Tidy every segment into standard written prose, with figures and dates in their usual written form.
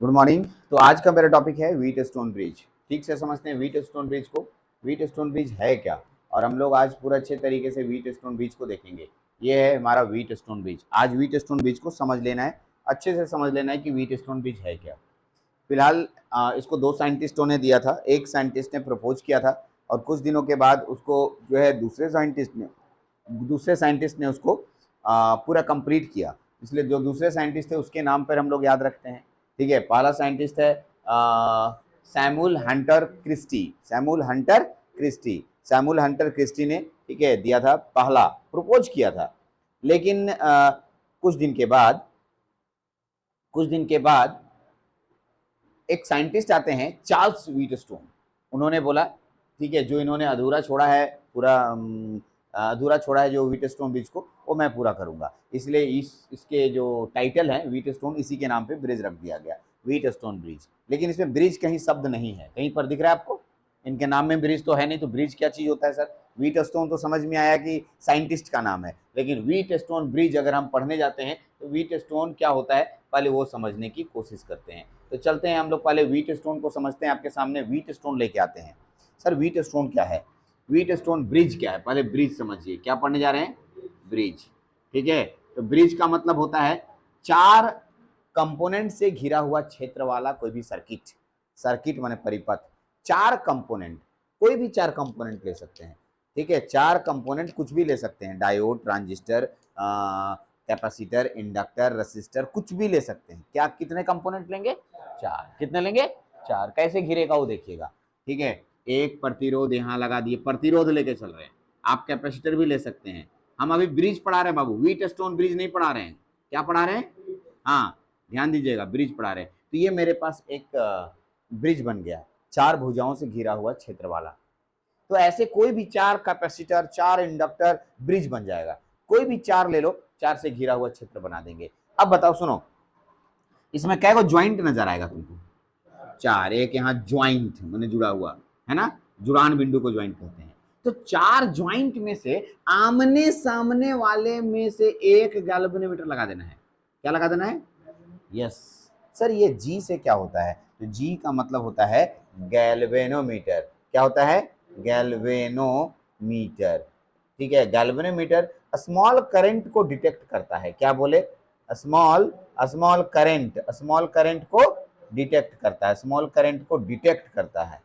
Good morning. तो आज का मेरा टॉपिक है व्हीट स्टोन ब्रिज। ठीक से समझते हैं व्हीट स्टोन ब्रिज को। व्हीट स्टोन ब्रिज है क्या, और हम लोग आज पूरा अच्छे तरीके से व्हीट स्टोन ब्रिज को देखेंगे। ये है हमारा व्हीट स्टोन ब्रिज। आज व्हीट स्टोन ब्रिज को समझ लेना है, अच्छे से समझ लेना है कि व्हीट स्टोन ब्रिज है क्या। फिलहाल इसको दो साइंटिस्टों ने दिया था। एक साइंटिस्ट ने प्रपोज किया था और कुछ दिनों के बाद उसको जो है दूसरे साइंटिस्ट ने उसको पूरा कंप्लीट किया। इसलिए जो दूसरे साइंटिस्ट थे उसके नाम पर हम लोग याद रखते हैं। ठीक है, पहला साइंटिस्ट है Samuel Hunter Christie. Samuel Hunter Christie ने, ठीक है, दिया था, पहला प्रपोज किया था। लेकिन कुछ दिन के बाद एक साइंटिस्ट आते हैं चार्ल्स व्हीटस्टोन। उन्होंने बोला ठीक है, जो इन्होंने अधूरा छोड़ा है जो व्हीटस्टोन ब्रिज को, वो मैं पूरा करूंगा। इसलिए इसके जो टाइटल है व्हीटस्टोन, इसी के नाम पे ब्रिज रख दिया गया, व्हीटस्टोन ब्रिज। लेकिन इसमें ब्रिज कहीं शब्द नहीं है, कहीं पर दिख रहा है आपको? इनके नाम में ब्रिज तो है नहीं, तो ब्रिज क्या चीज होता है सर? व्हीटस्टोन तो समझ में आया कि साइंटिस्ट का नाम है, लेकिन व्हीटस्टोन ब्रिज अगर हम पढ़ने जाते हैं तो व्हीटस्टोन क्या होता है पहले वो समझने की कोशिश करते हैं। तो चलते हैं हम लोग पहले व्हीट स्टोन को समझते हैं। आपके सामने व्हीट स्टोन लेके आते हैं। सर व्हीट स्टोन क्या है, व्हीट स्टोन ब्रिज क्या है? पहले ब्रिज समझिए, क्या पढ़ने जा रहे हैं? ब्रिज। ठीक है, तो ब्रिज का मतलब होता है चार कंपोनेंट से घिरा हुआ क्षेत्र वाला कोई भी सर्किट। सर्किट माने परिपथ। चार कंपोनेंट, कोई भी चार कंपोनेंट ले सकते हैं। ठीक है, चार कंपोनेंट कुछ भी ले सकते हैं, diode, transistor, capacitor, inductor, resistor, कुछ भी ले सकते हैं। क्या कितने कंपोनेंट लेंगे? चार। कितने लेंगे? चार। कैसे घिरेगा वो देखिएगा। ठीक है, एक प्रतिरोध यहाँ लगा दिए, प्रतिरोध लेके चल रहे हैं। आप कैपेसिटर भी ले सकते हैं। हम अभी ब्रिज पढ़ा रहे हैं बाबू, व्हीट स्टोन ब्रिज नहीं पढ़ा रहे हैं। क्या पढ़ा रहे हैं? हाँ, ध्यान दीजिएगा, ब्रिज पढ़ा रहे हैं। तो ये मेरे पास एक ब्रिज बन गया, चार भुजाओं से घिरा हुआ क्षेत्र वाला। तो ऐसे कोई भी चार कैपेसिटर, चार इंडक्टर, ब्रिज बन जाएगा। कोई भी चार ले लो, चार से घिरा हुआ क्षेत्र बना देंगे। अब बताओ, सुनो, इसमें क्या ज्वाइंट नजर आएगा तुमको? चार। एक यहाँ ज्वाइंट मैंने जुड़ा हुआ है ना, जुड़ान बिंदु को ज्वाइंट कहते हैं। तो चार ज्वाइंट में से आमने सामने वाले में से एक गैल्वेनोमीटर लगा देना है। क्या लगा देना है? यस। सर ये जी से क्या होता है? तो जी का मतलब होता है गैल्वेनोमीटर। क्या होता है? गैल्वेनोमीटर। ठीक है, गैल्वेनोमीटर स्मॉल करंट को डिटेक्ट करता है। क्या बोले? स्मॉल स्मॉल करंट को डिटेक्ट करता है, स्मॉल करंट को डिटेक्ट करता है।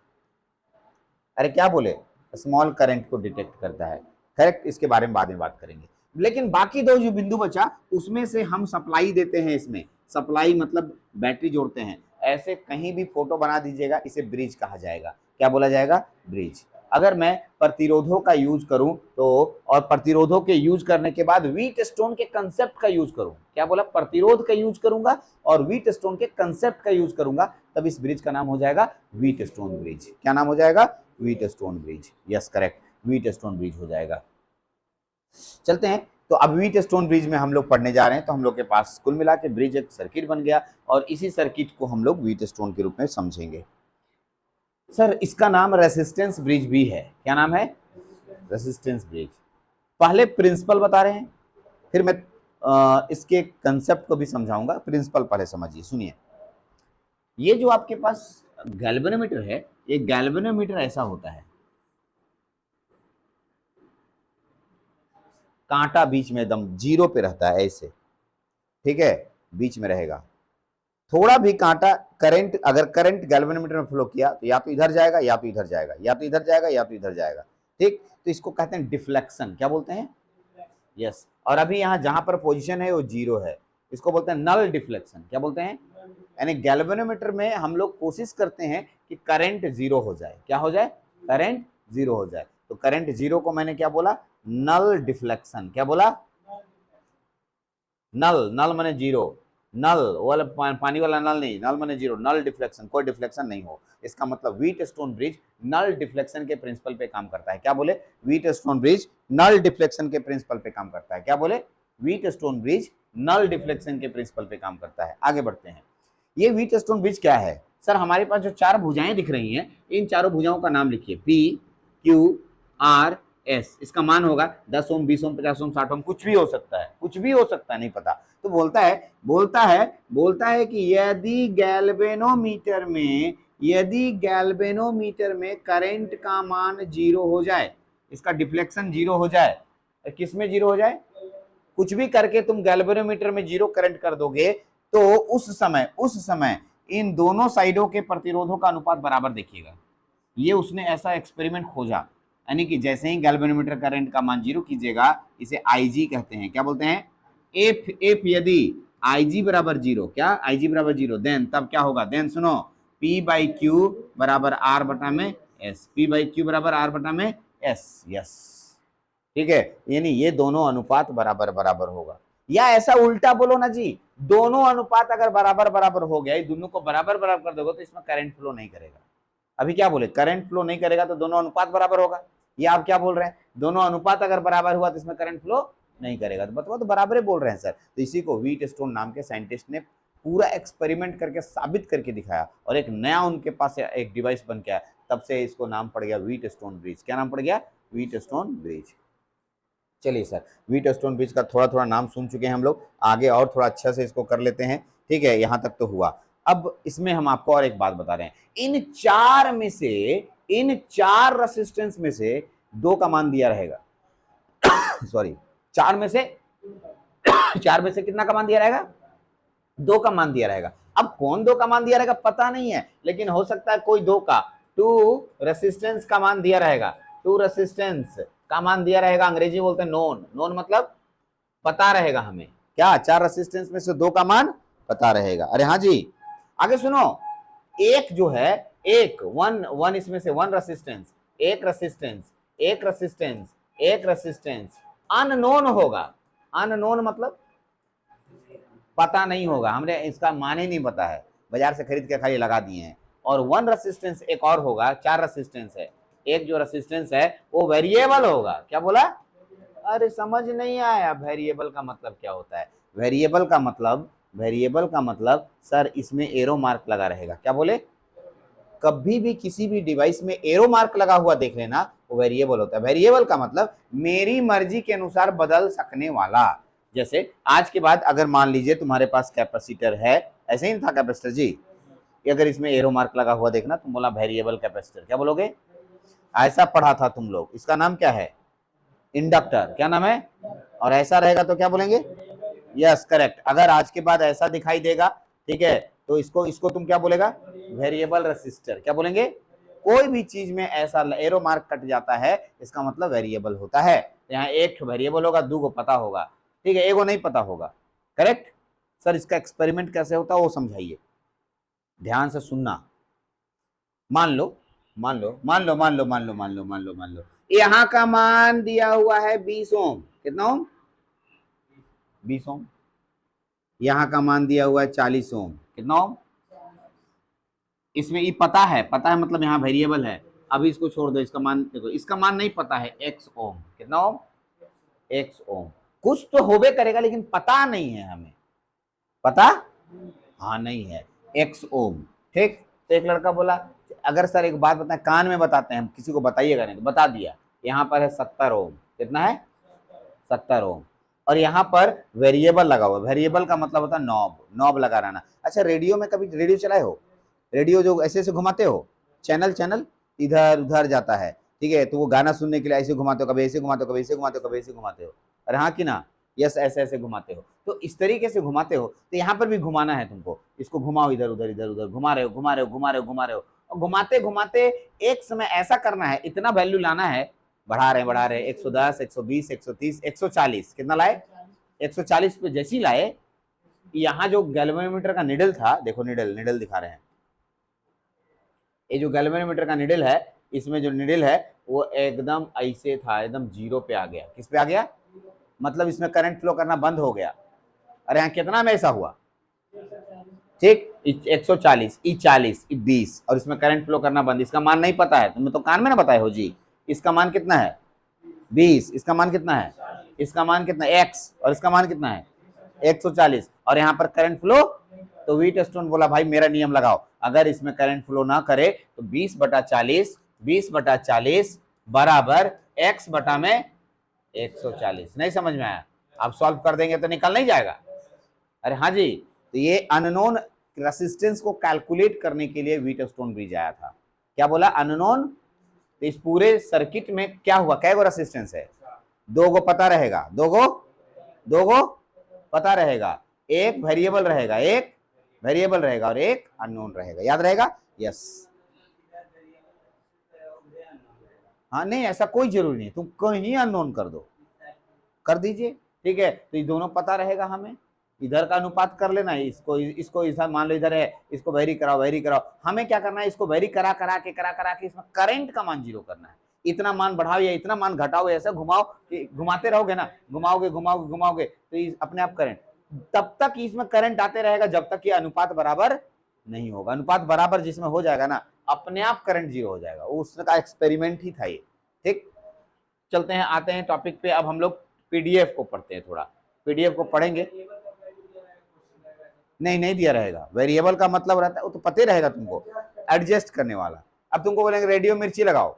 अरे क्या बोले? स्मॉल करंट को डिटेक्ट करता है। करेक्ट, इसके बारे में बाद में बात करेंगे। लेकिन बाकी दो जो बिंदु बचा, उसमें से हम सप्लाई देते हैं। इसमें सप्लाई मतलब बैटरी जोड़ते हैं। ऐसे कहीं भी फोटो बना दीजिएगा, इसे ब्रिज कहा जाएगा। क्या बोला जाएगा? ब्रिज। अगर मैं प्रतिरोधों का यूज करूं तो, और प्रतिरोधों के यूज करने के बाद व्हीट स्टोन के कंसेप्ट का यूज करूं, क्या बोला? प्रतिरोध का यूज करूंगा और व्हीट स्टोन के कंसेप्ट का यूज करूंगा, तब इस ब्रिज का नाम हो जाएगा व्हीट स्टोन ब्रिज। क्या नाम हो जाएगा? Wheat stone bridge. Yes correct, wheat stone bridge हो जाएगा। चलते हैं। तो अब व्हीट स्टोन ब्रिज में हम लोग पढ़ने जा रहे हैं। तो हम लोग के पास कुल मिला के ब्रिज एक सर्किट बन गया, और इसी सर्किट को हम लोग व्हीट स्टोन के रूप में समझेंगे। सर इसका नाम रेसिस्टेंस ब्रिज भी है। क्या नाम है? Resistance bridge. पहले प्रिंसिपल बता रहे हैं, फिर मैं इसके कंसेप्ट को भी समझाऊंगा। प्रिंसिपल पहले समझिए, सुनिए। ये जो आपके पास गैल्वेनोमीटर है, ये गैल्वेनोमीटर ऐसा होता है, कांटा बीच में एकदम जीरो पे रहता है ऐसे। ठीक है, बीच में रहेगा। थोड़ा भी कांटा करंट, अगर करंट गैल्वेनोमीटर में फ्लो किया तो या तो इधर जाएगा या तो इधर जाएगा, या तो इधर जाएगा या तो इधर जाएगा। ठीक, तो इसको कहते हैं डिफ्लेक्शन। क्या बोलते हैं? यस। और अभी यहाँ जहां पर पोजीशन है वो जीरो है, इसको बोलते हैं नल डिफ्लेक्शन। क्या बोलते हैं? यानी गैल्वेनोमीटर में हम लोग कोशिश करते हैं कि करंट जीरो हो जाए। क्या हो जाए? करंट जीरो हो जाए। तो करंट जीरो को मैंने क्या बोला? Null deflection. क्या बोला? नल, नल माने जीरो। नल वाला पानी वाला नल नहीं, नल माने जीरो। नल डिफ्लेक्शन, कोई डिफ्लेक्शन नहीं हो। इसका मतलब Wheatstone bridge null deflection के प्रिंसिपल पे काम करता है। क्या बोले? Wheatstone bridge null deflection के प्रिंसिपल पे काम करता है। क्या बोले? Wheatstone bridge null deflection के प्रिंसिपल पे काम करता है। आगे बढ़ते हैं। ये व्हीट स्टोन ब्रिज क्या है? सर हमारे पास जो चार भुजाएं दिख रही हैं, इन चारों भुजाओं का नाम लिखिए। पी, क्यू, आर, एस, इसका मान होगा 10 ओम, 20 ओम, 50 ओम, 60 ओम, कुछ भी हो सकता है, कुछ भी हो सकता है, नहीं पता। तो बोलता है कि यदि गैल्वेनोमीटर में करंट का मान 0 हो जाए, इसका डिफ्लेक्शन 0 हो जाए, किस में 0 हो जाए, कुछ भी करके तुम गैल्वेनोमीटर में 0 करंट कर दोगे, तो उस समय इन दोनों साइडों के प्रतिरोधों का अनुपात बराबर देखिएगा। ये उसने ऐसा एक्सपेरिमेंट खोजा, यानी कि जैसे ही गैल्वेनोमीटर करंट का मान 0 कीजिएगा, इसे आईजी कहते हैं, क्या बोलते हैं, इफ यदि आईजी बराबर 0, क्या आईजी बराबर 0, देन तब क्या होगा, देन सुनो, P बाई क्यू बराबर R बटा में S, P बाई क्यू बराबर R बटा में S, यस, ठीक है, यानी ये दोनों अनुपात बराबर बराबर होगा। या ऐसा उल्टा बोलो ना जी, दोनों अनुपात अगर बराबर बराबर हो गया, दोनों को बराबर बराबर कर दोगे तो इसमें करंट फ्लो नहीं करेगा। अभी क्या बोले, करंट फ्लो नहीं करेगा तो दोनों अनुपात बराबर होगा। ये आप क्या बोल रहे हैं, दोनों अनुपात अगर बराबर हुआ तो इसमें करंट फ्लो नहीं करेगा, तो बताओ, तो बराबर ही बोल रहे हैं सर। तो इसी को व्हीटस्टोन नाम के साइंटिस्ट ने पूरा एक्सपेरिमेंट करके साबित करके दिखाया, और एक नया उनके पास एक डिवाइस बन गया, तब से इसको नाम पड़ गया व्हीटस्टोन ब्रिज। क्या नाम पड़ गया, व्हीटस्टोन ब्रिज। चलिए सर, व्हीटस्टोन ब्रिज का थोड़ा थोड़ा नाम सुन चुके हैं हम लोग, आगे और थोड़ा अच्छा से इसको कर लेते हैं, ठीक है, यहां तक तो हुआ। अब इसमें हम आपको और एक बात बता रहे हैं, इन चार रेसिस्टेंस में से 2 का मान दिया रहेगा सॉरी, चार में से कितना का मान दिया रहेगा, 2 का मान दिया रहेगा। अब कौन 2 का मान दिया रहेगा पता नहीं है, लेकिन हो सकता है कोई 2 का, 2 रेसिस्टेंस का मान दिया रहेगा, 2 रेसिस्टेंस का मान दिया रहेगा, अंग्रेजी बोलते हैं नोन, नोन मतलब पता रहेगा हमें, क्या 4 रेसिस्टेंस में से 2 का मान पता रहेगा। अरे हाँ जी, आगे सुनो, एक जो है, एक वन इसमें से 1 रेसिस्टेंस, एक रेसिस्टेंस अननोन होगा, अननोन मतलब पता नहीं होगा, हमने इसका मान ही नहीं पता है, बाजार से खरीद के खाली लगा दिए हैं। और 1 रेसिस्टेंस एक और होगा, 4 रेसिस्टेंस है, एक जो रेसिस्टेंस है वो वेरिएबल होगा। क्या बोला, अरे समझ नहीं आया, वेरिएबल का मतलब क्या होता है, वेरिएबल का मतलब सर इसमें एरो मार्क लगा रहेगा। क्या बोले, कभी भी किसी भी डिवाइस में एरो मार्क लगा हुआ देख लेना, वो वेरिएबल होता है। वेरिएबल का मतलब मेरी मर्जी के अनुसार बदल सकने वाला। जैसे आज के बाद अगर मान लीजिए तुम्हारे पास कैपेसिटर है, ऐसे ही था कैपेसिटर जी, अगर इसमें एरो मार्क लगा हुआ देखना, तुम बोला वेरिएबल कैपेसिटर, क्या बोलोगे, ऐसा पढ़ा था तुम लोग, इसका नाम क्या है, इंडक्टर, क्या नाम है, और ऐसा रहेगा तो क्या बोलेंगे, यस करेक्ट। अगर आज के बाद ऐसा दिखाई देगा, ठीक है, तो इसको तुम क्या बोलेगा, वेरिएबल रेसिस्टर, क्या बोलेंगे, कोई भी चीज में ऐसा एरो मार्क कट जाता है, इसका मतलब वेरिएबल होता है। यहाँ एक वेरिएबल होगा, 2 को पता होगा, ठीक है, एगो नहीं पता होगा, करेक्ट। सर इसका एक्सपेरिमेंट कैसे होता है वो समझाइए, ध्यान से सुनना। मान लो यहाँ का मान दिया हुआ है 20 ओम, कितना ओम, 20 ओम। यहाँ का मान दिया हुआ है 40 ओम, कितना ओम, इसमें ये पता है मतलब यहाँ वेरिएबल है। अभी इसको छोड़ दो, इसका मान देखो, इसका मान नहीं पता है, x ओम, कितना ओम, x ओम। कुछ तो होबे करेगा लेकिन पता नहीं है हमें, पता हाँ नहीं है, x ओम, ठीक। तो एक लड़का बोला, अगर सर एक बात बताएं, कान में बताते हैं, किसी को बताइएगा नहीं, तो बता दिया, यहाँ पर है 70 ओम, कितना है, 70 ओम, और यहाँ पर वेरिएबल लगा हुआ, वेरिएबल का मतलब होता है नॉब लगा रहना। अच्छा, रेडियो में कभी रेडियो चलाए हो, रेडियो जो ऐसे ऐसे घुमाते हो, चैनल इधर उधर जाता है, ठीक है, तो वो गाना सुनने के लिए ऐसे घुमाते हो, कभी ऐसे घुमाते हो, कभी ऐसे घुमाते हो, कभी ऐसे घुमाते हो, अरे हाँ कि ना, यस, ऐसे ऐसे घुमाते हो, तो इस तरीके से घुमाते हो, तो यहाँ पर भी घुमाना है तुमको, इसको घुमाओ, इधर उधर घुमा रहे हो, और घुमाते घुमाते एक समय ऐसा करना है, इतना वैल्यू लाना है, बढ़ा रहे 110, 120, 130, 140, कितना लाए, 140 पे जैसी लाए, यहाँ जो गैल्वेनोमीटर का निडल था, देखो निडल दिखा रहे हैं, ये जो गैल्वेनोमीटर का निडल है, इसमें जो निडल है वो एकदम ऐसे था, एकदम 0 पे आ गया, किस पे आ गया, मतलब इसमें करंट फ्लो करना बंद हो गया। अरे यहाँ कितना में ऐसा हुआ, ठीक, 140, 40, 20, और इसमें करंट फ्लो करना बंद, इसका मान नहीं पता है, तुम्हें तो कान में ना बताए हो जी, इसका मान कितना है 20, इसका मान कितना है, इसका मान कितना है x, और इसका मान कितना है 140, और यहाँ पर करंट फ्लो, तो व्हीटस्टोन बोला भाई मेरा नियम लगाओ, अगर इसमें करंट फ्लो ना करे तो 20/40 बराबर x बटा में 140। नहीं समझ में आया? आप सॉल्व कर देंगे तो निकल नहीं जाएगा? अरे हाँ जी, तो ये अननोन रेसिस्टेंस को कैलकुलेट करने के लिए व्हीटस्टोन ब्रिज आया था। क्या बोला? अननोन। तो इस पूरे सर्किट में क्या हुआ, कै गो रेसिस्टेंस है? दो गो पता रहेगा, दो गो पता रहेगा, एक वेरिएबल रहेगा, एक वेरिएबल रहेगा और एक अननोन रहेगा। याद रहेगा? यस। हाँ नहीं, ऐसा कोई जरूरी नहीं, तुम कहीं अननोन कर दो, कर दीजिए, ठीक है। तो ये दोनों पता रहेगा हमें। इधर का अनुपात कर लेना, इसको इधर मान लो, इधर है, इसको वेरी कराओ। हमें क्या करना है, इसको वेरी करा करा के इसमें करंट का मान जीरो करना है। इतना मान बढ़ाओ या इतना मान घटाओ, ऐसा घुमाओ कि घुमाते रहोगे ना, घुमाओगे तो अपने आप करंट, तब तक इसमें करंट आते रहेगा जब तक ये अनुपात बराबर नहीं होगा। अनुपात बराबर जिसमें हो जाएगा ना, अपने आप करंट जीरो हो जाएगा। उसका एक्सपेरिमेंट ही था ये, ठीक। चलते हैं, आते हैं टॉपिक पे। अब हम लोग पीडीएफ को पढ़ते हैं, थोड़ा पीडीएफ को पढ़ेंगे। नहीं दिया रहेगा, वेरिएबल का मतलब रहता है वो तो पता ही रहेगा तुमको, एडजस्ट करने वाला। अब तुमको बोलेंगे रेडियो मिर्ची लगाओ,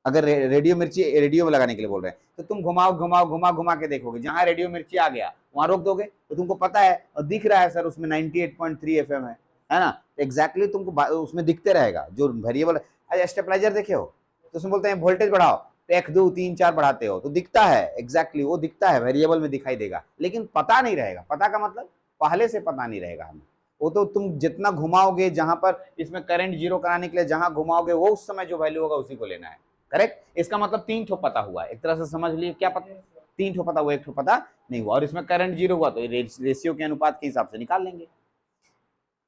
अगर रेडियो मिर्ची रेडियो में लगाने के लिए बोल रहे हैं तो तुम घुमा के देखोगे, जहां रेडियो मिर्ची आ गया वहां रोक दोगे, तो तुमको पता है और दिख रहा है सर उसमें 98.3 एफएम है ना, एग्जैक्टली तुमको उसमें दिखते रहेगा जो वेरिएबल। अच्छा स्टेबलाइजर देखे हो तो उसमें बोलते हैं वोल्टेज बढ़ाओ, तो 1 2 3 4 बढ़ाते हो तो दिखता है, एग्जैक्टली वो दिखता है, वेरिएबल में दिखाई देगा, लेकिन पता नहीं रहेगा। पता का मतलब पहले से पता नहीं रहेगा हमें, वो तो तुम जितना घुमाओगे, जहां पर इसमें करंट जीरो कराने के लिए जहां घुमाओगे, वो उस समय जो वैल्यू होगा उसी को लेना है। करेक्ट? इसका मतलब 3 ठो पता हुआ, एक तरह से समझ लिए। क्या पता? 3 ठो पता हुआ, 1 ठो पता नहीं हुआ, और इसमें करंट जीरो हुआ तो रेशियो के अनुपात के हिसाब से निकाल लेंगे।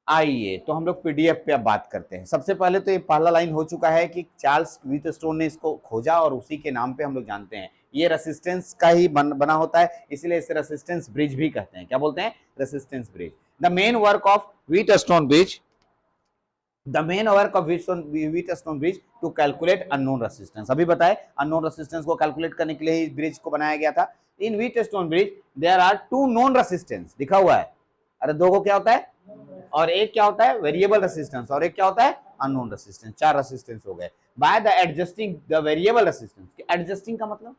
आइए तो हम लोग पीडीएफ पे अब बात करते हैं। सबसे पहले तो ये पहला लाइन हो चुका है कि चार्ल्स व्हीटस्टोन ने इसको खोजा और उसी के नाम पे हम लोग जानते हैं। ये रेसिस्टेंस का ही बना होता है, इसलिए इसे रेसिस्टेंस ब्रिज भी कहते हैं। क्या बोलते हैं? Resistance bridge. The main work of Wheatstone bridge, the main work of Wheatstone bridge to calculate unknown resistance. अभी बताए अननोन रेसिस्टेंस को कैलकुलेट करने के लिए ही ब्रिज को बनाया गया था। In Wheatstone bridge there are 2 known resistance, लिखा हुआ है। अरे दो को क्या होता है, और एक क्या होता है वेरिएबल रेसिस्टेंस, और एक क्या होता है अननोन रेसिस्टेंस। 4 रेसिस्टेंस हो गए। By the adjusting the variable resistance, adjusting का मतलब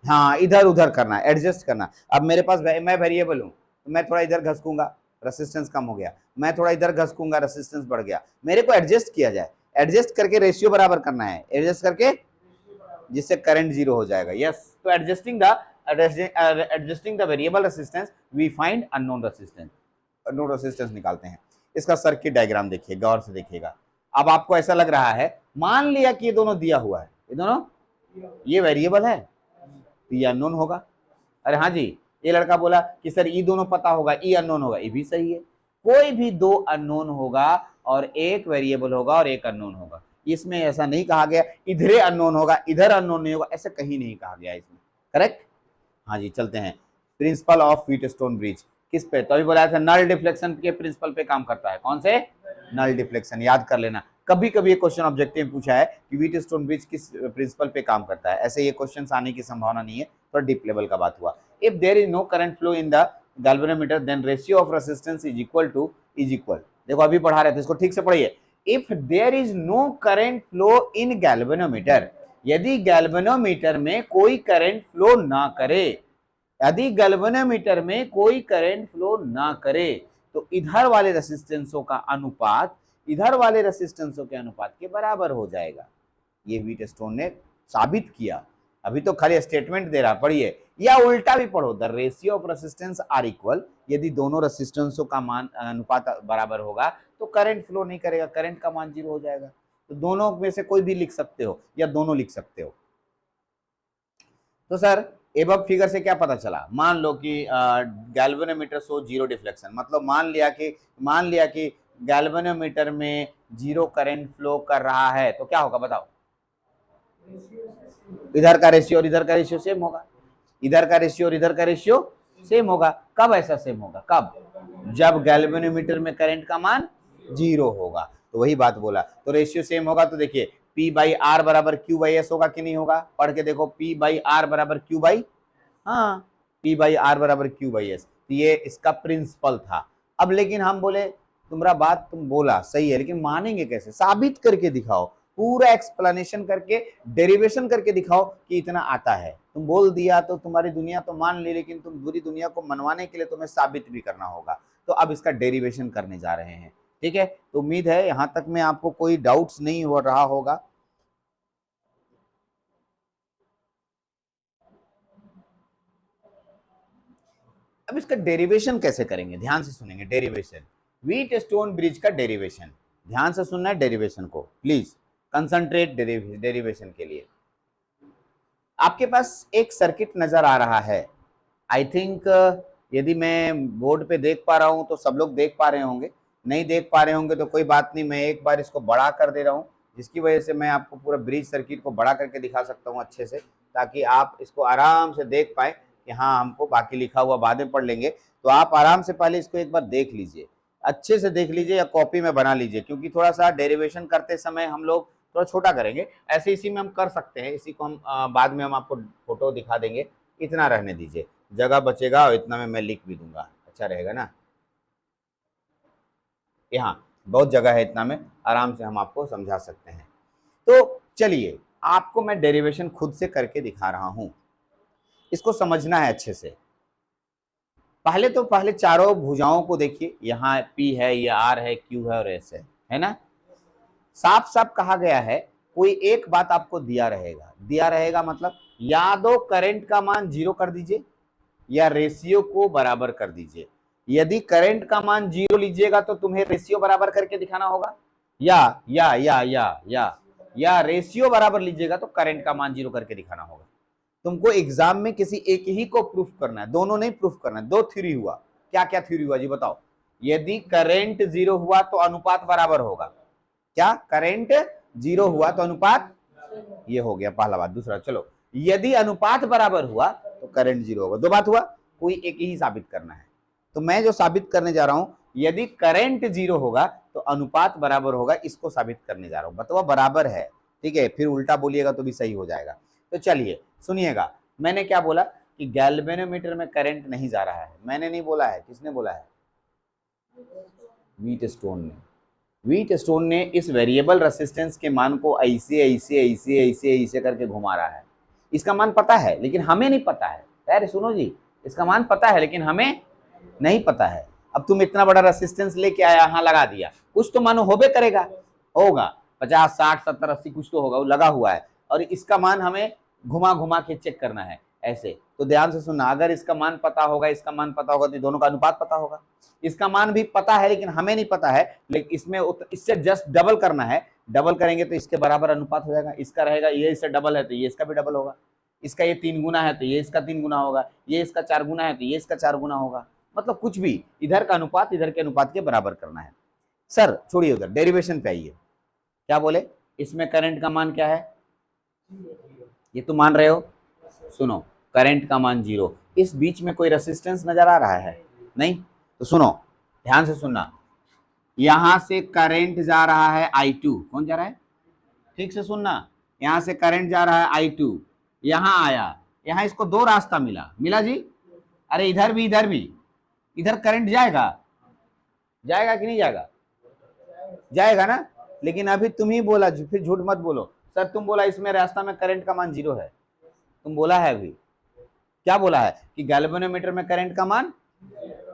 हाँ इधर उधर करना, एडजस्ट करना। अब मेरे पास मैं वेरिएबल हूं तो मैं थोड़ा इधर घसकूंगा, रेसिस्टेंस कम हो गया, मैं थोड़ा इधर घसकूंगा, रेसिस्टेंस बढ़ गया। मेरे को एडजस्ट किया जाए, एडजस्ट करके रेशियो बराबर करना है, एडजस्ट करके जिससे करंट जीरो हो जाएगा। यस, तो adjusting the variable resistance we find unknown resistance, unknown resistance निकालते हैं। इसका सर्किट डायग्राम देखिए, गौर से देखिएगा। अब आपको ऐसा लग रहा है, मान लिया कि ये दोनों दिया हुआ है, ये दोनों, ये वेरिएबल है तो ये अननोन होगा। अरे हाँ जी, ये लड़का बोला कि सर ई दोनों पता होगा, ई अननोन होगा, ये भी सही है। कोई भी दो अननोन होगा और एक वेरिएबल होगा और एक अननोन होगा। इसमें ऐसा नहीं कहा गया इधर अननोन होगा इधर अननोन नहीं होगा, ऐसा कहीं नहीं कहा गया इसमें। करेक्ट? हाँ जी, चलते हैं। प्रिंसिपल ऑफ व्हीटस्टोन ब्रिज किस पे? तो अभी बोला था नल डिफ्लेक्शन के प्रिंसिपल पे काम करता है। कौन से? Null deflection. याद कर लेना, कभी कभी ये क्वेश्चन ऑब्जेक्टिव में पूछा है कि व्हीटस्टोन ब्रिज किस प्रिंसिपल पे काम करता है। ऐसे ये क्वेश्चन आने की संभावना नहीं है, तो डीप लेवल का बात हुआ। If there is no current flow in the galvanometer then ratio of resistance is equal. देखो अभी पढ़ा रहे थे, इसको ठीक से पढ़िए। If there is no current flow in galvanometer, यदि गैल्वेनोमीटर में कोई करंट फ्लो ना करे, यदि गैल्वेनोमीटर में कोई करंट फ्लो ना करे, तो इधर वाले रेसिस्टेंसों का अनुपात इधर वाले रेसिस्टेंसों के अनुपात के बराबर हो जाएगा। ये व्हीटस्टोन ने साबित किया। अभी तो खाली स्टेटमेंट दे रहा, पढ़िए। या उल्टा भी पढ़ो, the ratio of resistance are equal, यदि दोनों रेसिस्टेंसों का मान अनुपात बराबर होगा तो करंट फ्लो नहीं करेगा, करंट का मान जीरो हो जाएगा। तो दोनों में से कोई भी लिख सकते हो या दोनों लिख सकते हो। तो सर एबव फिगर से क्या पता चला? मान लो कि गैल्वेनोमीटर शो जीरो डिफ्लेक्शन, मतलब मान लिया कि गैल्वेनोमीटर में जीरो करंट फ्लो कर रहा है, तो क्या होगा बताओ? इधर का रेशियो और इधर का रेशियो सेम होगा, इधर का रेशियो और इधर का रेशियो सेम होगा। कब ऐसा सेम होगा? कब? जब गैल्वेनोमीटर में करंट का मान जीरो होगा। तो वही बात बोला, तो रेशियो सेम होगा। तो देखिए P बाई आर बराबर Q बाई एस होगा कि नहीं होगा? पढ़ के देखो, P बाई आर बराबर Q बाई, हाँ P बाई आर बराबर Q बाई एस। तो ये इसका प्रिंसिपल था। अब लेकिन हम बोले तुम्हारा बात तुम बोला सही है, लेकिन मानेंगे कैसे? साबित करके दिखाओ। पूरा एक्सप्लेनेशन करके डेरिवेशन करके दिखाओ कि इतना आता है। तुम बोल दिया तो तुम्हारी दुनिया तो मान ली, लेकिन तुम पूरी दुनिया को मनवाने के लिए तुम्हें साबित भी करना होगा। तो अब इसका डेरिवेशन करने जा रहे हैं, ठीक है। तो उम्मीद है यहां तक में आपको कोई डाउट्स नहीं हो रहा होगा। अब इसका डेरिवेशन कैसे करेंगे, ध्यान से सुनेंगे। डेरिवेशन, व्हीट स्टोन ब्रिज का डेरिवेशन, ध्यान से सुनना है डेरिवेशन को, प्लीज कंसंट्रेट डेरिवेशन के लिए। आपके पास एक सर्किट नजर आ रहा है, आई थिंक यदि मैं बोर्ड पे देख पा रहा हूं तो सब लोग देख पा रहे होंगे, नहीं देख पा रहे होंगे तो कोई बात नहीं, मैं एक बार इसको बड़ा कर दे रहा हूं, जिसकी वजह से मैं आपको पूरा ब्रिज सर्किट को बड़ा करके दिखा सकता हूं अच्छे से, ताकि आप इसको आराम से देख पाए कि हाँ, हमको बाकी लिखा हुआ बाद में पढ़ लेंगे। तो आप आराम से पहले इसको एक बार देख लीजिए, अच्छे से देख लीजिए, या कॉपी में बना लीजिए, क्योंकि थोड़ा सा डेरिवेशन करते समय हम लोग थोड़ा छोटा करेंगे। ऐसे इसी में हम कर सकते हैं, इसी को हम बाद में हम आपको फोटो दिखा देंगे। इतना रहने दीजिए, जगह बचेगा और इतना में मैं लिख भी दूंगा, अच्छा रहेगा ना। यहाँ बहुत जगह है, इतना में आराम से हम आपको समझा सकते हैं। तो चलिए, आपको मैं डेरिवेशन खुद से करके दिखा रहा हूं, इसको समझना है अच्छे से। पहले चारों भुजाओं को देखिए, यहाँ P है, ये R है, Q है और S है ना। साफ साफ कहा गया है, कोई एक बात आपको दिया रहेगा मतलब या तो करंट का मान 0 कर दीजिए या रेशियो को बराबर कर दीजिए। यदि करंट का मान 0 लीजिएगा तो तुम्हें रेशियो बराबर करके दिखाना होगा, या रेशियो बराबर लीजिएगा तो करंट का मान 0 करके दिखाना होगा। तुमको एग्जाम में किसी एक ही को प्रूफ करना है, दोनों नहीं प्रूफ करना है। दो थ्योरी हुआ, क्या क्या थ्योरी हुआ जी बताओ। यदि करंट 0 हुआ तो अनुपात बराबर होगा, क्या करंट 0 हुआ तो अनुपात, ये हो गया पहला बात। दूसरा, चलो यदि अनुपात बराबर हुआ तो करंट 0 होगा। दो बात हुआ, कोई एक ही साबित करना है। तो मैं जो साबित करने जा रहा हूं, यदि करंट 0 होगा तो अनुपात बराबर होगा, इसको साबित करने जा रहा हूं। बताओ बराबर है, ठीक है, फिर उल्टा बोलिएगा तो भी सही हो जाएगा। तो चलिए सुनिएगा, मैंने क्या बोला कि गैल्वेनोमीटर में करंट नहीं जा रहा है। मैंने नहीं बोला है, किसने बोला है? व्हीट स्टोन ने इस वेरिएबल रेसिस्टेंस के मान को ऐसे ऐसे ऐसे ऐसे ऐसे करके घुमा रहा है। इसका मान पता है लेकिन हमें नहीं पता है। अरे सुनो जी, इसका मान पता है लेकिन हमें नहीं पता है। अब तुम इतना बड़ा रेसिस्टेंस लेके आया, यहाँ लगा दिया, कुछ तो मान होबे करेगा, होगा 50 60 70 80 कुछ तो होगा, वो लगा हुआ है, और इसका मान हमें घुमा घुमा के चेक करना है ऐसे। तो ध्यान से सुनना, अगर इसका मान पता होगा, इसका मान पता होगा, तो दोनों का अनुपात पता होगा। इसका मान भी पता है लेकिन हमें नहीं पता है, लेकिन इसमें इससे जस्ट डबल करना है। डबल करेंगे तो इसके बराबर अनुपात हो जाएगा। इसका रहेगा, ये इससे डबल है तो ये इसका भी डबल होगा। इसका ये 3 गुना है तो ये इसका 3 गुना होगा। ये इसका 4 गुना है तो ये इसका 4 गुना होगा। मतलब कुछ भी, इधर का अनुपात इधर के अनुपात के बराबर करना है। सर छोड़िए उधर, डेरिवेशन पे आइए। क्या बोले, इसमें करंट का मान क्या है, ये तो मान रहे हो। सुनो, करंट का मान 0, इस बीच में कोई रेसिस्टेंस नजर आ रहा है? नहीं। तो सुनो, ध्यान से सुनना, यहां से करंट जा रहा है I2। कौन जा रहा है, ठीक से सुनना, यहां से करंट जा रहा है I2, यहां आया, यहां इसको दो रास्ता मिला जी। अरे इधर भी इधर भी, इधर करंट जाएगा, जाएगा कि नहीं जाएगा? जाएगा ना। लेकिन अभी तुम ही बोला, फिर झूठ मत बोलो सर, तुम बोला इसमें रास्ता में करंट का मान 0 है, तुम बोला है अभी। क्या बोला है कि गैल्वेनोमीटर में करंट का मान,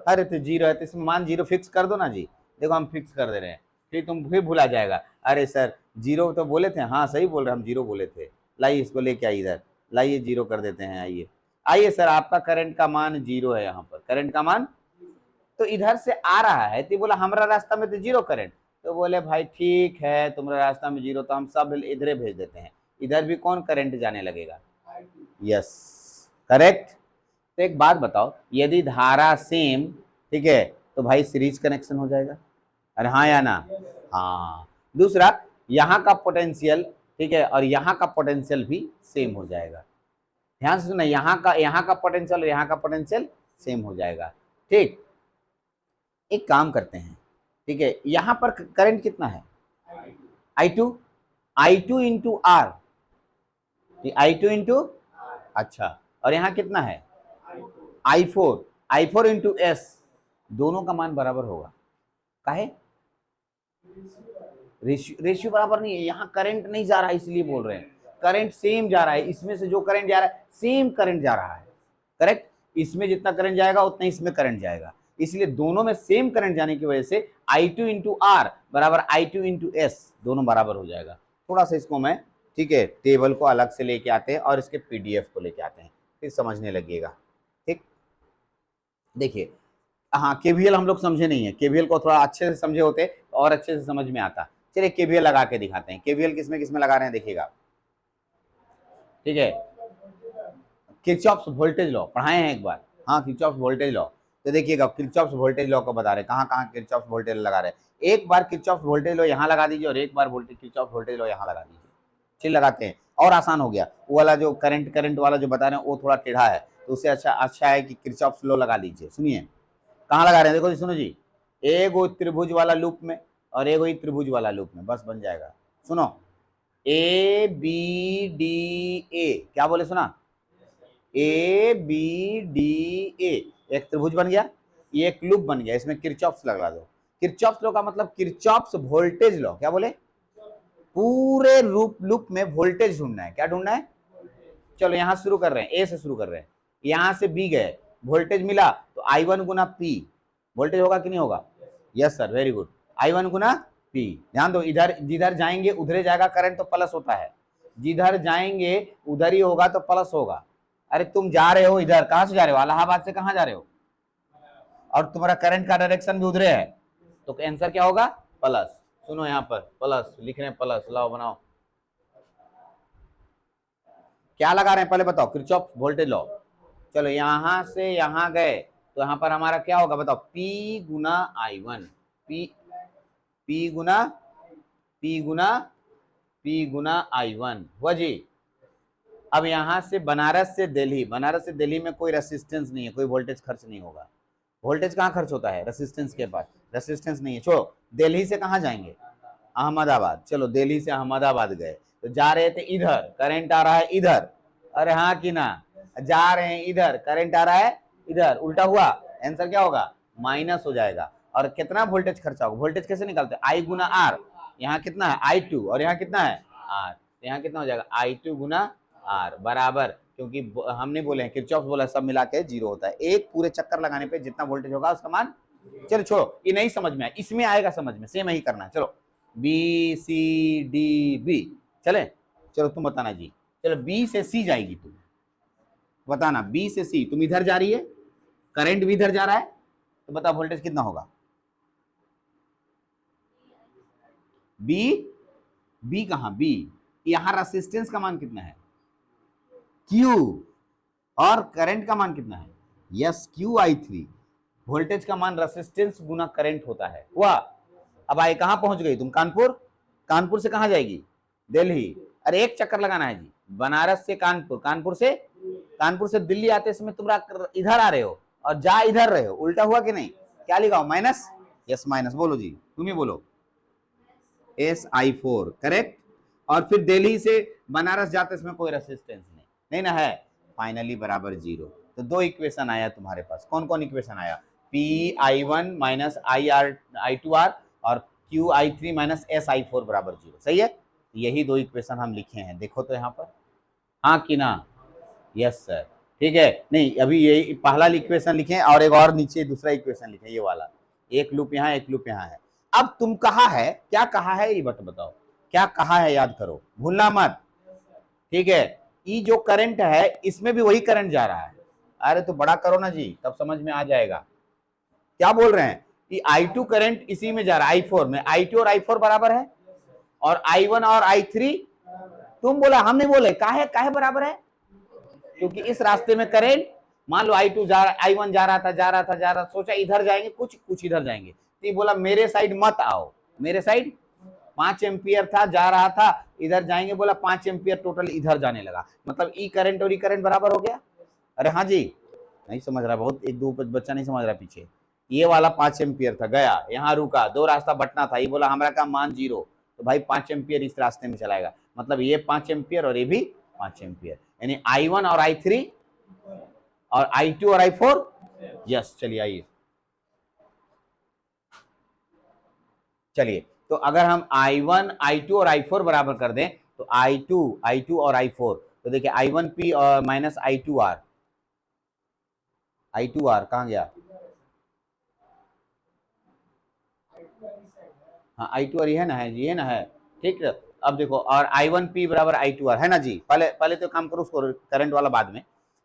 अरे तो 0 है तो इसमें मान 0 फिक्स कर दो ना जी। देखो हम फिक्स कर दे रहे हैं, फिर तुम फिर भुला जाएगा। अरे सर 0 तो बोले थे, हाँ सही बोल रहे, हम 0 बोले थे। लाइए इसको लेके आइए इधर, लाइए 0 कर देते हैं। आइए आइए सर, आपका करंट का मान 0 है, यहाँ पर करंट का मान तो इधर से आ रहा है। तो बोला हमारा रास्ता में तो 0 करंट। तो बोले भाई ठीक है, तुम्हारा रास्ता में 0 तो हम सब इधर भेज देते हैं, इधर भी कौन करंट जाने लगेगा। Yes correct. तो एक बात बताओ, यदि धारा सेम, ठीक है, तो भाई सीरीज कनेक्शन हो जाएगा। अरे हाँ या ना? हाँ। दूसरा, यहाँ का पोटेंशियल, ठीक है, और यहाँ का पोटेंशियल भी सेम हो जाएगा। ध्यान से सुना, यहाँ का पोटेंशियल और यहाँ का पोटेंशियल सेम हो जाएगा। ठीक, एक काम करते हैं, ठीक है, यहाँ पर करंट कितना है, I2 into R, I2 into, अच्छा, और यहाँ कितना है I4 इंटू S, दोनों का मान बराबर होगा। काहे? रेशियो बराबर नहीं है, यहाँ करंट नहीं जा रहा है इसलिए बोल रहे हैं, करंट सेम जा रहा है, इसमें से जो करंट जा रहा है सेम करंट जा रहा है, करेक्ट। इसमें जितना करंट जाएगा उतना इसमें करंट जाएगा, इसलिए दोनों में सेम करंट जाने की वजह से I2 इंटू आर बराबर I2 इंटू एस, दोनों बराबर हो जाएगा। थोड़ा सा इसको मैं, ठीक है, टेबल को अलग से लेके आते हैं और इसके PDF को लेके आते हैं, फिर समझने लगिएगा। ठीक, देखिए, हाँ KVL हम लोग समझे नहीं है, KVL को थोड़ा अच्छे से समझे होते और अच्छे से समझ में आता। चलिए KVL लगा के दिखाते हैं, KVL किसमें किसमें लगा रहे हैं देखिएगा, ठीक है। किरचॉफ्स वोल्टेज लॉ पढ़ाए हैं एक बार, हाँ किरचॉफ्स वोल्टेज लॉ, तो देखिएगा किरचॉफ्स वोल्टेज लॉ को बता रहे हैं, कहाँ कहाँ किरचॉफ्स वोल्टेज लगा रहे हैं। एक बार किरचॉफ्स वोल्टेज लॉ यहाँ लगा दीजिए और एक बार किरचॉफ्स वोल्टेज लॉ यहाँ लगा दीजिए, चलिए लगाते हैं, और आसान हो गया। वो वाला जो करंट वाला जो बता रहे हैं वो थोड़ा टेढ़ा है, तो उससे अच्छा है कि किरचॉफ्स लॉ लगा लीजिए। सुनिए कहाँ लगा रहे हैं, देखो जी, सुनो जी, एगो त्रिभुज वाला लूप में और एगो ही त्रिभुज वाला लूप में, बस बन जाएगा। सुनो ABDA, क्या बोले, सुना, ABDA, एक त्रिभुज बन गया, ये एक लूप बन गया, इसमें किरचॉफ्स लगा दो। किरचॉफ्स लॉ का मतलब किरचॉफ्स वोल्टेज लॉ, क्या बोले, पूरे लूप में वोल्टेज ढूंढना है, क्या ढूंढना है। चलो यहां शुरू कर रहे हैं, ए से शुरू कर रहे हैं, यहां से बी गए, वोल्टेज मिला तो I1 गुना P वोल्टेज होगा कि नहीं होगा, yes sir, very good, I1 गुना P। ध्यान दो, इधर जिधर जाएंगे उधर जाएगा करंट तो प्लस होता है, जिधर जाएंगे उधर ही होगा तो प्लस होगा। अरे तुम जा रहे हो इधर, कहां से जा रहे हो, इलाहाबाद से कहां जा रहे हो, और तुम्हारा करंट का डायरेक्शन भी उधर है, तो आंसर क्या होगा, प्लस। सुनो यहाँ पर प्लस लिख रहे हैं, प्लस लाओ बनाओ, क्या लगा रहे हैं पहले बताओ, किरचॉफ वोल्टेज लॉ। चलो यहां से यहां गए तो यहां पर हमारा क्या होगा बताओ, P गुना I1, P गुना I1 हुआ जी। अब यहां से बनारस से दिल्ली में कोई रेसिस्टेंस नहीं है, कोई वोल्टेज खर्च नहीं होगा। वोल्टेज कहाँ खर्च होता है, रेसिस्टेंस के पास, रेसिस्टेंस नहीं है, छोड़ो। दिल्ली से कहाँ जाएंगे, अहमदाबाद, चलो दिल्ली से अहमदाबाद गए तो जा रहे थे इधर, करंट आ रहा है इधर, अरे हाँ कि ना, जा रहे हैं इधर, करंट आ रहा है इधर, उल्टा हुआ, आंसर क्या होगा, माइनस हो जाएगा। और कितना वोल्टेज खर्चा होगा, वोल्टेज कैसे निकालते हैं, I गुना R, यहाँ कितना है I2 और यहाँ कितना है R, यहाँ कितना हो जाएगा I2 गुना R बराबर, क्योंकि हमने बोले हैं किरचॉफ बोला सब मिला के 0 होता है, एक पूरे चक्कर लगाने पे जितना वोल्टेज होगा उसका मान, चलो छोड़ो ये नहीं समझ में आया, इसमें आएगा समझ में, सेम ही करना है। चलो BCDB, चले, चलो तुम बताना जी, चलो B से C जाएगी, तुम बताना, B से C, तुम इधर जा रही है, करंट भी इधर जा रहा है, तो बता वोल्टेज कितना होगा, B कहां, B यहां रेसिस्टेंस का मान कितना है Q, और करंट का मान कितना है, यस QI3, वोल्टेज का मान रेसिस्टेंस गुना करंट होता है, हुआ। अब आए कहां पहुंच गई तुम, कानपुर से कहां जाएगी, दिल्ली, अरे एक चक्कर लगाना है जी, बनारस से कानपुर, कानपुर से दिल्ली आते समय तुम इधर आ रहे हो और जा इधर रहे हो, उल्टा हुआ कि नहीं, क्या लिखा माइनस, यस माइनस, बोलो जी, तुम ही बोलो, SI4 करेक्ट। और फिर दिल्ली से बनारस जाते इसमें कोई रेसिस्टेंस नहीं ना है, फाइनली बराबर 0। तो दो इक्वेशन आया तुम्हारे पास, कौन कौन इक्वेशन आया, PI1 माइनस I2R और QI3 माइनस SI4 बराबर 0, सही है। यही दो इक्वेशन हम लिखे हैं, देखो तो यहाँ पर, हाँ कि ना, यस सर, ठीक है। नहीं अभी यही पहला इक्वेशन लिखे और एक और नीचे दूसरा इक्वेशन लिखे, ये वाला, एक लूप यहाँ एक लूप यहाँ है। अब तुम कहा है, क्या कहा है ये बताओ, क्या कहा है, याद करो, भूलना मत, ठीक है। ये जो करंट है इसमें भी वही करंट जा रहा है, अरे तो बड़ा करो ना जी, तब समझ में आ जाएगा। क्या बोल रहे हैं कि I2 करंट इसी में जा रहा है, I4 में, I2 और I4 बराबर है, और I1 और I3, तुम बोला, हम नहीं बोले, काहे बराबर है, क्योंकि इस रास्ते में करंट, मान लो I2 जा रहा, I1 जा रहा था, सोचा इधर जाएंगे, कुछ इधर जाएंगे, तो बोला मेरे साइड मत आओ, मेरे साइड 5 एम्पियर था, जा रहा था इधर जाएंगे, बोला 5 एम्पियर टोटल इधर जाने लगा, मतलब ई करंट और ई करंट बराबर हो गया। अरे हाँ जी, नहीं समझ रहा, बहुत एक दो बच्चा नहीं समझ रहा पीछे, ये वाला 5 एम्पियर था, गया यहाँ रुका, दो रास्ता बटना था, ये बोला हमारा काम मान 0, तो भाई 5 एम्पियर इस रास्ते में चलाएगा, मतलब ये 5 एम्पियर और ये भी 5 एम्पियर, यानी I1 और I3 और I2 और I4, यस। चलिए आइए, चलिए तो अगर हम I1, I2 और I4 बराबर कर दें तो I2 और I4, तो देखिए I1P और माइनस I2R कहाँ गया? हाँ I2R है ना, है जी, है ना, है ठीक है। अब देखो, और I1P बराबर I2R है ना जी। पहले तो काम करो उसको, करंट वाला बाद में।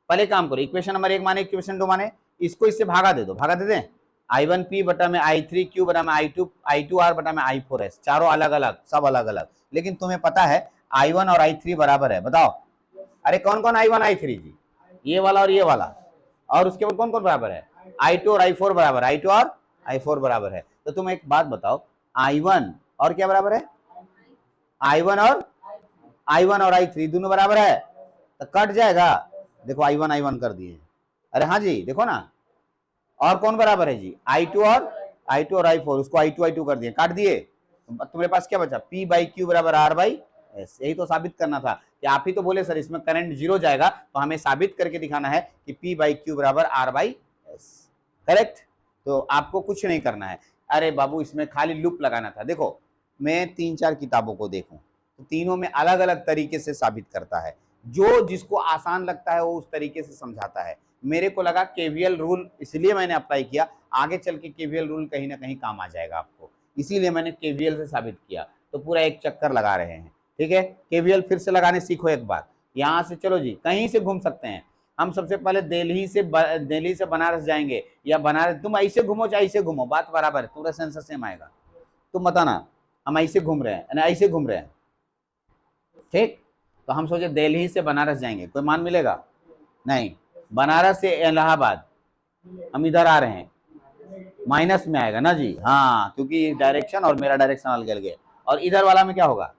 पहले काम करो, इक्वेशन नंबर 1 माने, इक्वेशन 2 माने, इसको इससे भागा दे दो, भागा दे दें। I1P बटा में I3Q बटा में I2R बटा में I4S, चारों अलग अलग, सब अलग अलग। लेकिन तुम्हें पता है I1 और I3 बराबर है, बताओ। अरे कौन कौन I1 I3 जी? ये वाला और ये वाला। और उसके बाद कौन कौन बराबर है? I2 और I4 बराबर, I2 और I4 बराबर है। तो तुम एक बात बताओ, I1 और क्या बराबर है? I1 और I3 दोनों बराबर है, तो कट जाएगा। देखो I1 कर दिए, अरे हाँ जी देखो ना। और कौन बराबर है जी? I2 और I4, उसको I2 कर दिए, काट दिए। तुम्हारे पास क्या बचा? P बाई क्यू बराबर R बाई एस। यही तो साबित करना था कि आप ही तो बोले सर इसमें करंट जीरो जाएगा, तो हमें साबित करके दिखाना है कि P बाई क्यू बराबर R बाई एस। करेक्ट। तो आपको कुछ नहीं करना है, अरे बाबू इसमें खाली लूप लगाना था। देखो मैं 3-4 किताबों को देखूं तो तीनों में अलग अलग तरीके से साबित करता है, जो जिसको आसान लगता है वो उस तरीके से समझाता है। मेरे को लगा केवीएल रूल, इसलिए मैंने अप्लाई किया, आगे चल के केवीएल रूल कहीं ना कहीं काम आ जाएगा आपको, इसीलिए मैंने केवीएल से साबित किया। तो पूरा एक चक्कर लगा रहे हैं, ठीक है। केवीएल फिर से लगाने सीखो एक बार। यहाँ से चलो जी, कहीं से घूम सकते हैं हम। सबसे पहले दिल्ली से बनारस जाएंगे, या बनारस, तुम ऐसे घूमो चाहे ऐसे घूमो, बात बराबर है, पूरा सेंसर सेम आएगा। तुम बताना हम ऐसे घूम रहे हैं, ऐसे घूम रहे हैं, ठीक। तो हम सोचे दिल्ली से बनारस जाएंगे, कोई मान मिलेगा? नहीं। बनारस से इलाहाबाद हम इधर आ रहे हैं, माइनस में आएगा ना जी, हाँ, क्योंकि डायरेक्शन और मेरा डायरेक्शन अलग गए। और इधर वाला में क्या होगा?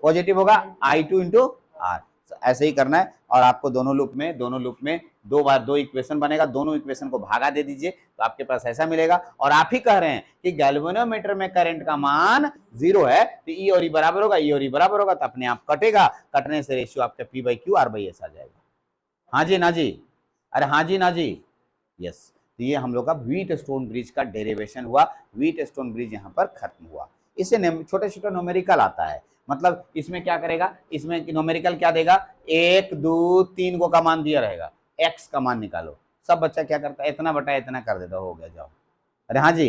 पॉजिटिव होगा, I2 इंटू आर। ऐसे ही करना है। और आपको दोनों लूप में 2 बार 2 इक्वेशन बनेगा, दोनों इक्वेशन को भागा दे दीजिए, तो आपके पास ऐसा मिलेगा। और आप ही कह रहे हैं कि गैल्वेनोमीटर में करंट का मान 0 है, तो ई और ई बराबर होगा, ई और ई बराबर होगा, तो अपने आप कटेगा, कटने से रेशियो आपका P by Q R by S आ जाएगा। हाँ जी ना जी, अरे हाँ जी ना जी, यस। तो ये हम लोग का व्हीट स्टोन ब्रिज का डेरिवेशन हुआ, व्हीट स्टोन ब्रिज यहाँ पर खत्म हुआ। इससे छोटे छोटे न्यूमेरिकल आता है, मतलब इसमें क्या करेगा, इसमें न्यूमेरिकल क्या देगा, 1 2 3 को का मान दिया रहेगा, एक्स का मान निकालो। सब बच्चा क्या करता है, इतना बटा इतना कर देता, हो गया, जाओ। अरे हाँ जी,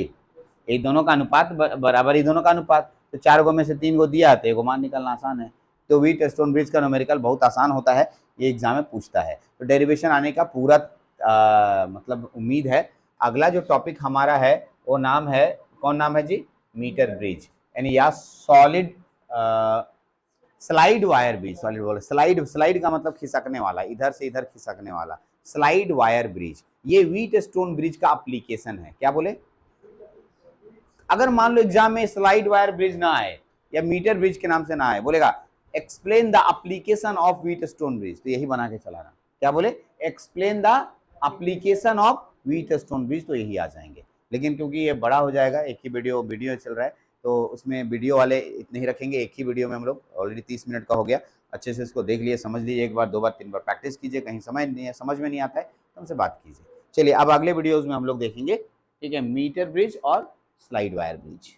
ये दोनों का अनुपात बराबर, ये दोनों का अनुपात, तो 4 गो में से 3 गो दिया तो 1 मान निकालना आसान है। तो व्हीट स्टोन ब्रिज का न्यूमेरिकल बहुत आसान होता है, ये एग्जाम में पूछता है। तो डेरिवेशन आने का पूरा मतलब उम्मीद है। अगला जो टॉपिक हमारा है वो नाम है, कौन नाम है जी? मीटर ब्रिज, यानी या solid slide wire bridge. Solid बोले, स्लाइड का मतलब खिसकने वाला, इधर से इधर खिसकने वाला, स्लाइड वायर ब्रिज। ये व्हीट स्टोन ब्रिज का एप्लीकेशन है। क्या बोले? अगर मान लो एग्जाम में स्लाइड वायर ब्रिज ना आए या मीटर ब्रिज के नाम से ना आए, बोलेगा explain the application of wheat stone bridge, तो यही बना के चलाना। क्या बोले? Explain the application of wheat stone bridge, तो यही आ जाएंगे। लेकिन क्योंकि ये बड़ा हो जाएगा, एक ही वीडियो चल रहा है, तो उसमें वीडियो वाले इतने ही रखेंगे। एक ही वीडियो में हम लोग, ऑलरेडी 30 मिनट का हो गया, अच्छे से इसको देख लिए, समझ लीजिए, 1 बार 2 बार 3 बार प्रैक्टिस कीजिए। कहीं समझ में नहीं आता है तो हमसे बात कीजिए। चलिए अब अगले वीडियोज़ में हम लोग देखेंगे, ठीक है, मीटर ब्रिज और स्लाइड वायर ब्रिज।